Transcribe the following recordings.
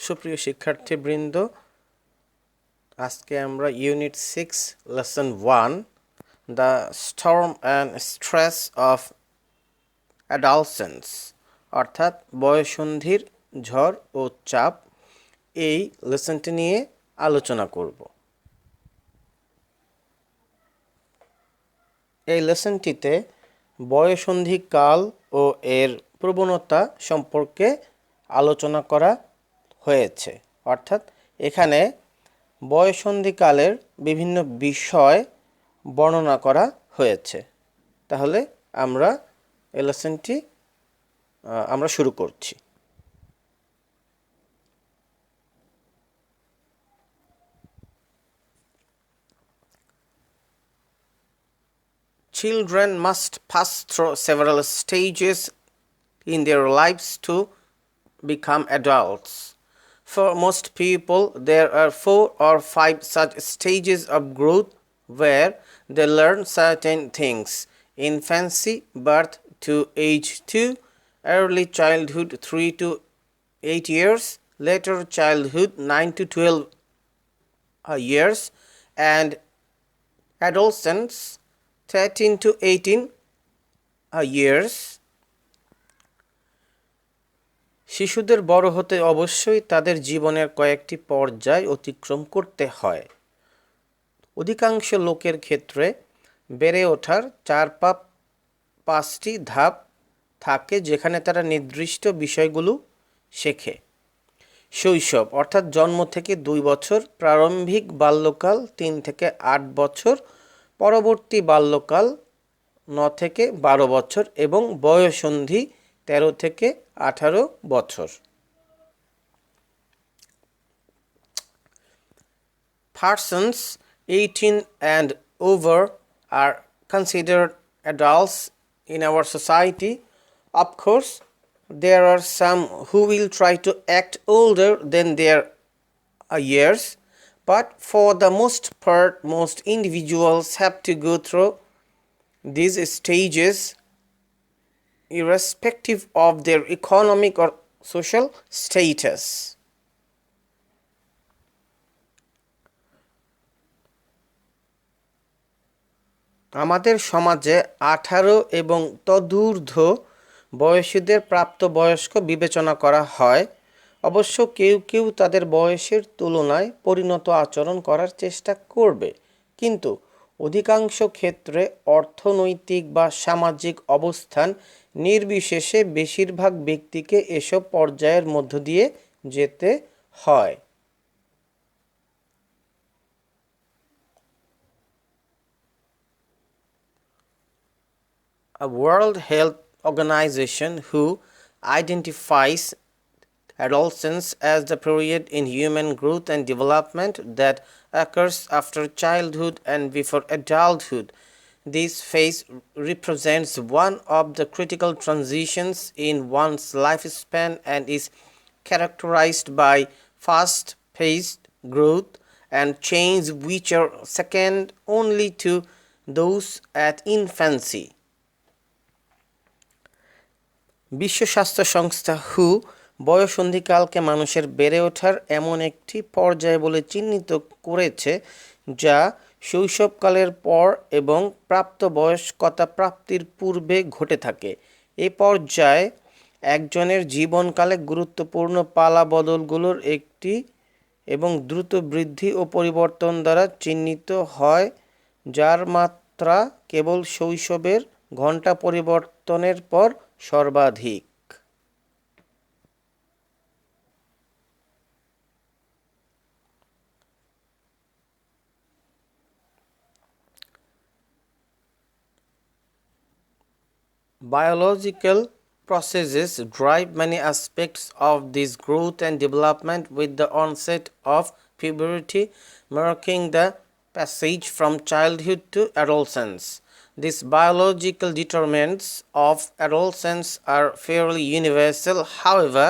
সুপ্রিয় শিক্ষার্থীবৃন্দ, আজকে আমরা unit 6 lesson 1 the storm and stress of অ্যাডালসেন্স অর্থাৎ বয়ঃসন্ধির ঝড় ও চাপ এই লেসনটি নিয়ে আলোচনা করব। এই লেসনটিতে বয়ঃসন্ধিকাল ও এর প্রবণতা সম্পর্কে আলোচনা করা হয়েছে। অর্থাৎ এখানে বয়ঃসন্ধিকালের বিভিন্ন বিষয় বর্ণনা করা হয়েছে। তাহলে আমরা এই লেসনটি আমরা শুরু করছি। Children must pass through several stages in their lives to become adults. For most people, there are 4 or 5 such stages of growth where they learn certain things: infancy, birth to age 2, early childhood 3 to 8 years, later childhood 9 to 12 years, and adolescence 13 to 18 years. শিশুদের বড় হতে অবশ্যই তাদের জীবনের কয়েকটি পর্যায় অতিক্রম করতে হয়। অধিকাংশ লোকের ক্ষেত্রে বেড়ে ওঠার 4-5টি ধাপ থাকে, যেখানে তারা নির্দিষ্ট বিষয়গুলো শেখে। শৈশব অর্থাৎ জন্ম থেকে 2 বছর, প্রারম্ভিক বাল্যকাল 3 থেকে 8 বছর, পরবর্তী বাল্যকাল 9 থেকে 12 বছর এবং বয়ঃসন্ধি 13 থেকে 18 বছর। Persons 18 and over are considered adults in our society. Of course, there are some who will try to act older than their years, but for the most part, most individuals have to go through these stages irrespective of their economic or social status. আমাদের সমাজে 18 এবং তদূর্ধ্ব বয়সীদের প্রাপ্তবয়স্ক বিবেচনা করা হয়। অবশ্য কেউ কেউ তাদের বয়সের তুলনায় পরিণত আচরণ করার চেষ্টা করবে, কিন্তু অধিকাংশ ক্ষেত্রে অর্থনৈতিক বা সামাজিক অবস্থান নির্বিশেষে বেশিরভাগ ব্যক্তিকে এসব পর্যায়ের মধ্য দিয়ে যেতে হয়। A World Health Organization who identifies adolescence as the period in human growth and development that occurs after childhood and before adulthood. This phase represents one of the critical transitions in one's lifespan and is characterized by fast-paced growth and change which are second only to those at infancy. বিশ্ব স্বাস্থ্য সংস্থা হু বয়ঃসন্ধিকালকে মানুষের বেড়ে ওঠার এমন একটি পর্যায় বলে চিহ্নিত করেছে যা শৈশবকালের পর এবং প্রাপ্তবয়স্কতা প্রাপ্তির পূর্বে ঘটে থাকে। এই পর্যায়ে একজনের জীবনকালে গুরুত্বপূর্ণ পালাবদলগুলোর একটি এবং দ্রুত বৃদ্ধি ও পরিবর্তন দ্বারা চিহ্নিত হয়, যার মাত্রা কেবল শৈশবের ঘন্টা পরিবর্তনের পর সর্বাধিক। Biological processes drive many aspects of this growth and development, with the onset of puberty marking the passage from childhood to adolescence. These biological determinants of adolescence are fairly universal. However,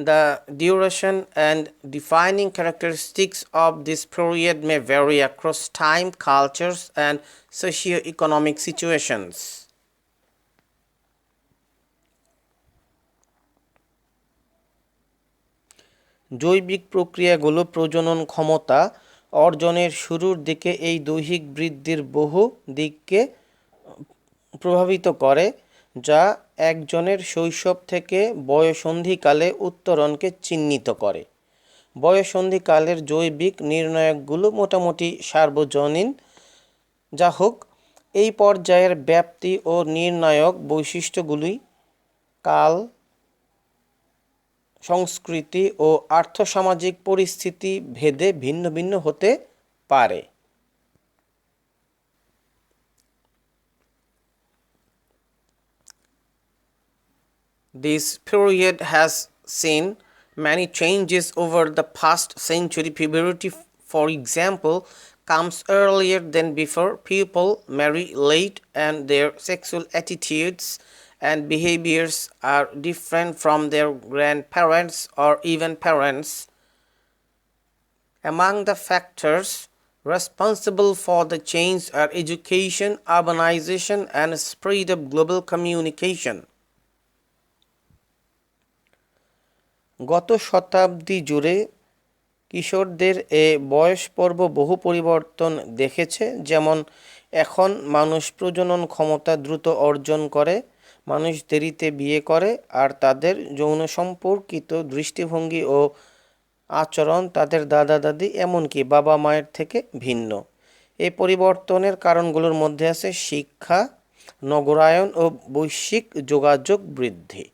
the duration and defining characteristics of this period may vary across time, cultures, and socio-economic situations. জৈবিক প্রক্রিয়াগুলো প্রজনন ক্ষমতা অর্জনের শুরুর দিকে এই দৈহিক বৃদ্ধির বহু দিককে প্রভাবিত করে, যা একজনের শৈশব থেকে বয়ঃসন্ধিকালে উত্তরণকে চিহ্নিত করে। বয়ঃসন্ধিকালের জৈবিক নির্ণায়কগুলো মোটামুটি সার্বজনীন। যা হোক, এই পর্যায়ের ব্যাপ্তি ও নির্ণায়ক বৈশিষ্ট্যগুলি কাল, সংস্কৃতি ও আর্থসামাজিক পরিস্থিতি ভেদে ভিন্ন ভিন্ন হতে পারে। This period has seen many changes over the past century. Puberty, for example, comes earlier than before. People marry late, and their sexual attitudes and behaviors are different from their grandparents or even parents. Among the factors responsible for the change are education, urbanization, and spread of global communication. গত শতাব্দী জুড়ে কিশোরদের এ বয়স পর্ব বহু পরিবর্তন দেখেছে। যেমন, এখন মানুষ প্রজনন ক্ষমতা দ্রুত অর্জন করে, মানুষ দেরিতে বিয়ে করে, আর তাদের যৌন সম্পর্কিত দৃষ্টিভঙ্গি ও আচরণ তাদের দাদা দাদি এমনকি বাবা মায়ের থেকে ভিন্ন। এই পরিবর্তনের কারণগুলোর মধ্যে আছে শিক্ষা, নগরায়ন ও বৈশ্বিক যোগাযোগ বৃদ্ধি।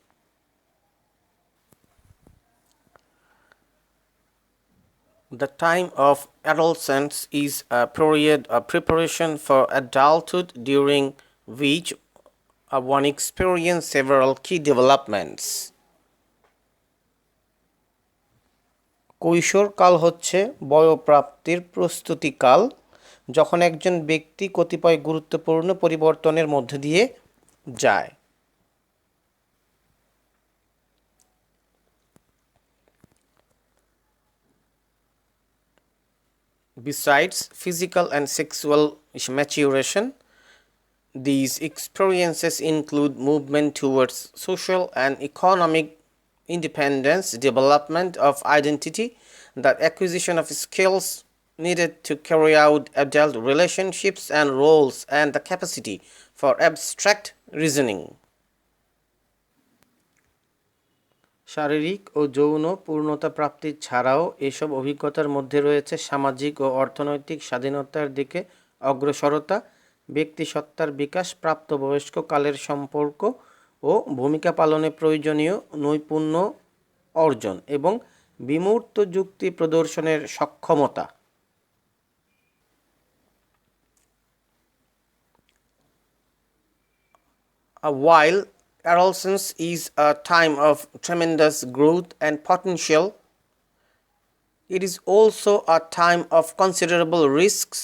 The time of adolescence is a period of preparation for adulthood during which one experiences several key developments. কৈশোরকাল হচ্ছে বয়ঃপ্রাপ্তির প্রস্তুতিকাল, যখন একজন ব্যক্তি কতিপয় গুরুত্বপূর্ণ পরিবর্তনের মধ্য দিয়ে যায়। Besides physical and sexual maturation, these experiences include movement towards social and economic independence, development of identity, the acquisition of skills needed to carry out adult relationships and roles, and the capacity for abstract reasoning. শারীরিক ও যৌন পূর্ণতা প্রাপ্তি ছাড়াও এসব অভিজ্ঞতার মধ্যে রয়েছে সামাজিক ও অর্থনৈতিক স্বাধীনতার দিকে অগ্রসরতা, ব্যক্তিসত্তার বিকাশ, প্রাপ্তবয়স্ক কালের সম্পর্ক ও ভূমিকা পালনে প্রয়োজনীয় নৈপুণ্য অর্জন এবং বিমূর্ত যুক্তি প্রদর্শনের সক্ষমতা। While adolescence is a time of tremendous growth and potential, it is also a time of considerable risks,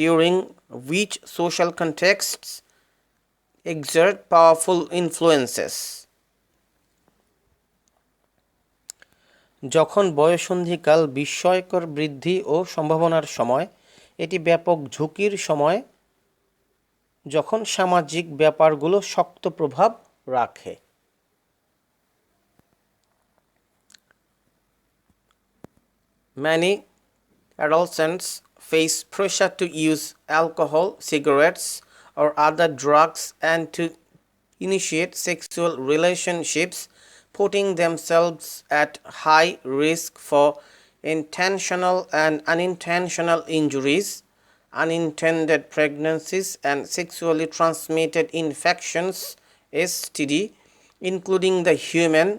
during which social contexts exert powerful influences. যখন বয়ঃসন্ধিকাল বিস্ময়কর বৃদ্ধি ও সম্ভাবনার সময়, এটি ব্যাপক ঝুঁকির সময় যখন সামাজিক ব্যাপারগুলো শক্ত প্রভাব রাখে। Many adolescents face pressure to use alcohol, cigarettes, or other drugs and to initiate sexual relationships, putting themselves at high risk for intentional and unintentional injuries, unintended pregnancies, and sexually transmitted infections (STD), including the human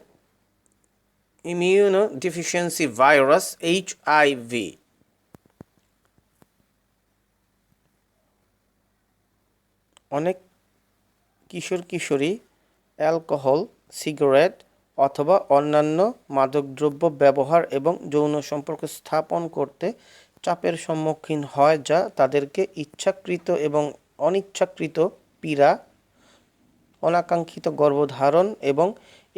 immunodeficiency virus HIV. অনেক কিশোর কিশোরী alcohol, cigarette অথবা অন্যান্য মাদকদ্রব্য ব্যবহার এবং যৌন সম্পর্ক স্থাপন করতে চাপের সম্মুখীন হয়, যা তাদেরকে ইচ্ছাকৃত এবং অনিচ্ছাকৃত পীড়া, অনাকাঙ্ক্ষিত গর্ভধারণ এবং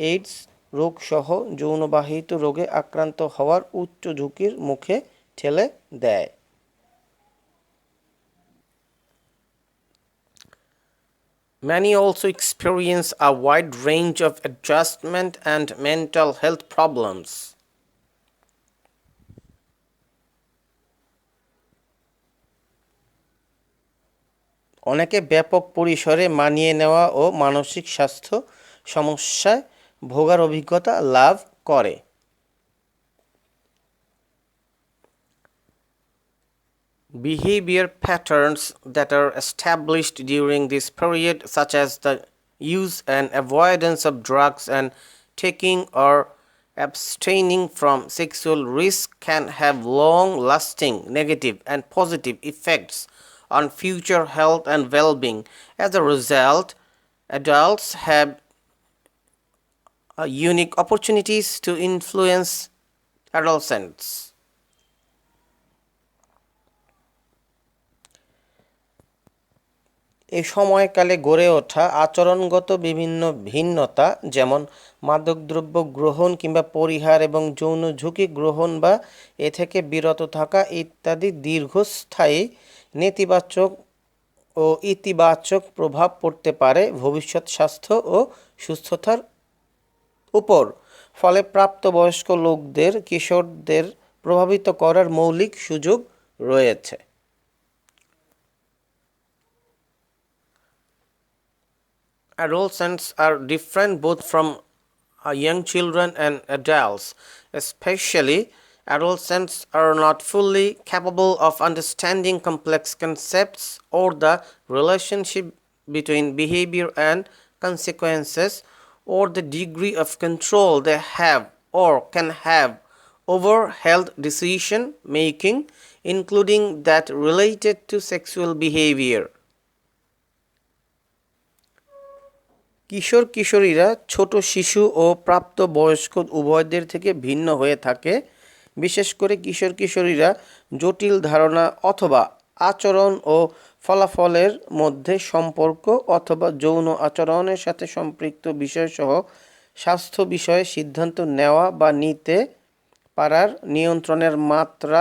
এইডস রোগসহ যৌনবাহিত রোগে আক্রান্ত হওয়ার উচ্চ ঝুঁকির মুখে ঠেলে দেয়। Many also experience a wide range of adjustment and mental health problems. অনেকে ব্যাপক পরিসরে মানিয়ে নেওয়া ও মানসিক স্বাস্থ্য সমস্যায় ভোগার অভিজ্ঞতা লাভ করে। Behavior patterns that are established during this period, such as the use and avoidance of drugs and taking or abstaining from sexual risk, can have long-lasting negative and positive effects on future health and well-being. As a result, adults have unique opportunities to influence adolescents. এই সময়কালে গড়ে ওঠা আচরণগত বিভিন্ন ভিন্নতা, যেমন মাদকদ্রব্য গ্রহণ কিংবা পরিহার এবং যৌন ঝুঁকি গ্রহণ বা এ থেকে বিরত থাকা ইত্যাদি, দীর্ঘস্থায়ী নেতিবাচক ও ইতিবাচক প্রভাব পড়তে পারে ভবিষ্যৎ স্বাস্থ্য ও সুস্থতার উপর। ফলে প্রাপ্তবয়স্ক লোকদের কিশোরদের প্রভাবিত করার মৌলিক সুযোগ রয়েছে। Adolescents are different both from young children and adults. Especially, adolescents are not fully capable of understanding complex concepts or the relationship between behavior and consequences, or the degree of control they have or can have over health decision making, including that related to sexual behavior. কিশোর কিশোরীরা ছোট শিশু ও প্রাপ্তবয়স্ক উভয়দের থেকে ভিন্ন হয়ে থাকে। বিশেষ করে কিশোর কিশোরীরা জটিল ধারণা অথবা আচরণ ও ফলাফলের মধ্যে সম্পর্ক অথবা যৌন আচরণের সাথে সম্পৃক্ত বিষয়সহ স্বাস্থ্য বিষয়ে সিদ্ধান্ত নেওয়া বা নিতে পারার নিয়ন্ত্রণের মাত্রা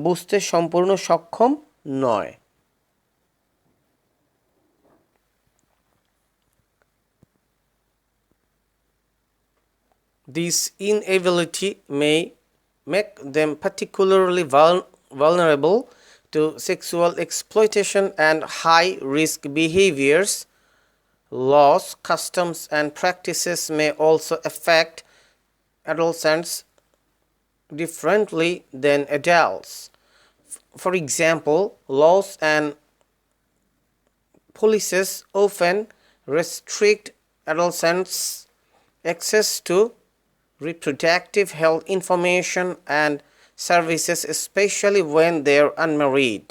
বুঝতে সম্পূর্ণ সক্ষম নয়। This inability may make them particularly vulnerable to sexual exploitation and high-risk behaviors. Laws, customs, and practices may also affect adolescents differently than adults. For example, laws and policies often restrict adolescents' access to reproductive health information and services, especially when they are unmarried.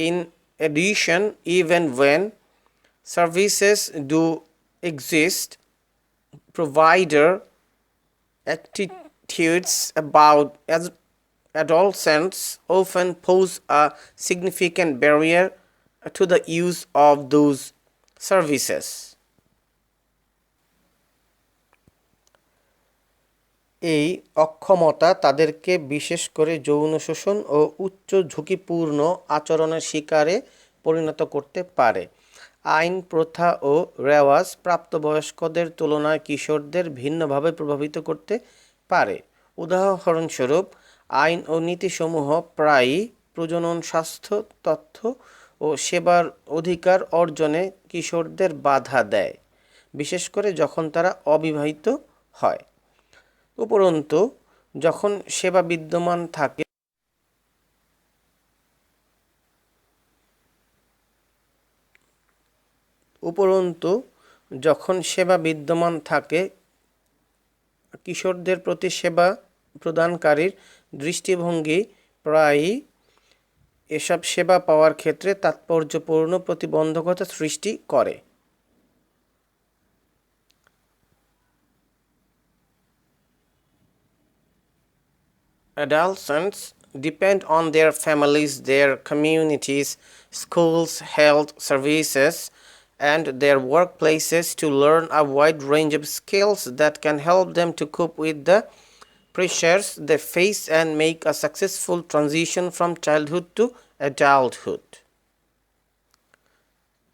In addition, even when services do exist, provider attitudes about adolescents often pose a significant barrier to the use of those services. এই অক্ষমতা তাদেরকে বিশেষ করে যৌন শোষণ ও উচ্চ ঝুঁকিপূর্ণ আচরণের শিকারে পরিণত করতে পারে। আইন, প্রথা ও রেওয়াজ প্রাপ্তবয়স্কদের তুলনায় কিশোরদের ভিন্নভাবে প্রভাবিত করতে পারে। উদাহরণস্বরূপ, আইন ও নীতিসমূহ প্রায়ই প্রজনন, স্বাস্থ্য, তথ্য ও সেবার অধিকার অর্জনে কিশোরদের বাধা দেয়, বিশেষ করে যখন তারা অবিবাহিত হয়। উপরন্তু, যখন সেবা বিদ্যমান থাকে, কিশোরদের প্রতি সেবা প্রদানকারীর দৃষ্টিভঙ্গি প্রায়ই এসব সেবা পাওয়ার ক্ষেত্রে তাৎপর্যপূর্ণ প্রতিবন্ধকতা সৃষ্টি করে। Adolescents depend on their families, their communities, schools, health services, and their workplaces to learn a wide range of skills that can help them to cope with the pressures they face and make a successful transition from childhood to adulthood.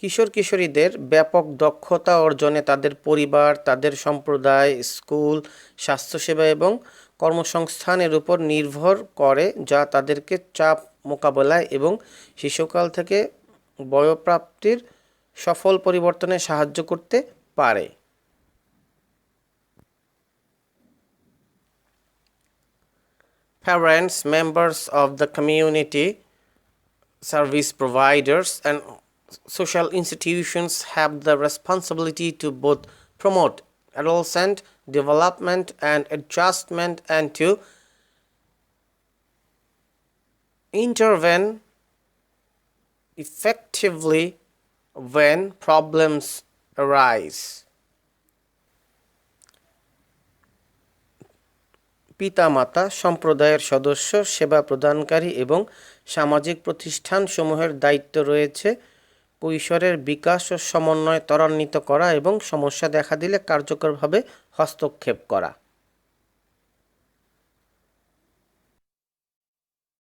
কিশোর কিশোরীদের ব্যাপক দক্ষতা অর্জনে তাদের পরিবার, তাদের সম্প্রদায়, school, স্বাস্থ্যসেবা এবং কর্মসংস্থানের উপর নির্ভর করে, যা তাদেরকে চাপ মোকাবেলায় এবং শিশুকাল থেকে বয়ঃপ্রাপ্তির সফল পরিবর্তনে সাহায্য করতে পারে। Parents, members of the community, service providers, and social institutions have the responsibility to both promote adolescent development and adjustment and to intervene effectively when problems arise. পিতামাতা, সম্প্রদায়ের সদস্য, সেবা প্রদানকারী এবং সামাজিক প্রতিষ্ঠানসমূহের দায়িত্ব রয়েছে কৈশোরের বিকাশ ও সমন্বয় ত্বরান্বিত করা এবং সমস্যা দেখা দিলে কার্যকরভাবে হস্তক্ষেপ করা।